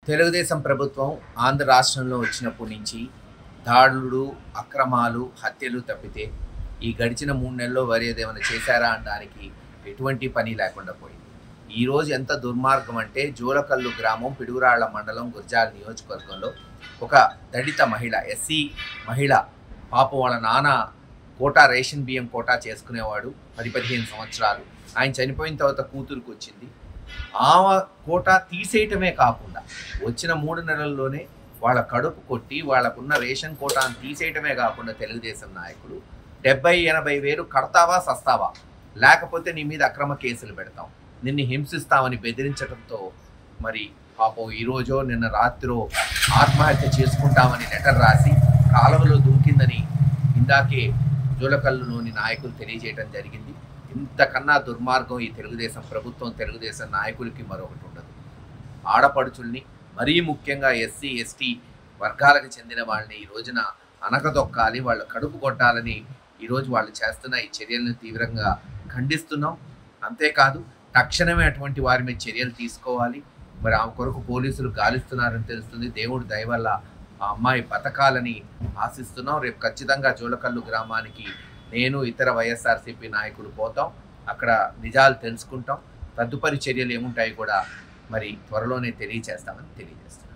తెలుగుదేశం ప్రభుత్వం ఆంధ్ర రాష్ట్రంలో వచ్చినప్పటి నుంచి దాడులు, అక్రమాలు, హత్యలు తప్పితే ఈ గడిచిన 3 నెలల్లో ఏమైనా చేశారా అనడానికి ఎటువంటి పని లేకుండా పోయింది. ఈరోజు ఎంత దుర్మార్గం అంటే జోలకల్లు గ్రామం, పిడుగురాళ్ల మండలం, గుర్జాల నియోజకవర్గంలో ఒక దళిత మహిళ, ఎస్సీ మహిళ, పాపం వాళ్ళ నాన్న కోటా రేషన్ బియ్యం కోటా చేసుకునేవాడు 10-15 సంవత్సరాలు. ఆయన చనిపోయిన తర్వాత కూతురుకు వచ్చింది. ఆమె కోటా తీసేయటమే కాకుండా వచ్చిన 3 నెలల్లోనే వాళ్ళ కడుపు కొట్టి వాళ్ళకున్న రేషన్ కోటాను తీసేయటమే కాకుండా తెలుగుదేశం నాయకులు 70-80 వేలు కడతావా సస్తావా, లేకపోతే నీ మీద అక్రమ కేసులు పెడతాం, నిన్ను హింసిస్తామని బెదిరించడంతో మరి పాపం ఈరోజో నిన్న రాత్రో ఆత్మహత్య చేసుకుంటామని లెటర్ రాసి కాలువలో దూకిందని ఇందాకే జోలకల్లులోని నాయకులు తెలియజేయడం జరిగింది. ఇంతకన్నా దుర్మార్గం ఈ తెలుగుదేశం ప్రభుత్వం, తెలుగుదేశం నాయకులకి మరొకటి ఉండదు. ఆడపడుచుల్ని, మరీ ముఖ్యంగా ఎస్సీ ఎస్టీ వర్గాలకు చెందిన వాళ్ళని ఈ రోజున అనకదొక్కాలి, వాళ్ళ కడుపు కొట్టాలని ఈరోజు వాళ్ళు చేస్తున్న ఈ చర్యలను తీవ్రంగా ఖండిస్తున్నాం. అంతేకాదు తక్షణమే అటువంటి వారి మీద చర్యలు తీసుకోవాలి. మరి ఆమె కొరకు పోలీసులు గాలిస్తున్నారని తెలుస్తుంది. దేవుడి దయ వల్ల ఆ అమ్మాయి బతకాలని ఆశిస్తున్నాం. రేపు ఖచ్చితంగా జోలకల్లు గ్రామానికి నేను, ఇతర వైఎస్ఆర్సీపీ నాయకులు పోతాం. అక్కడ నిజాలు తెలుసుకుంటాం. తదుపరి చర్యలు ఏముంటాయి కూడా మరి త్వరలోనే తెలియజేస్తామని తెలియజేస్తాం.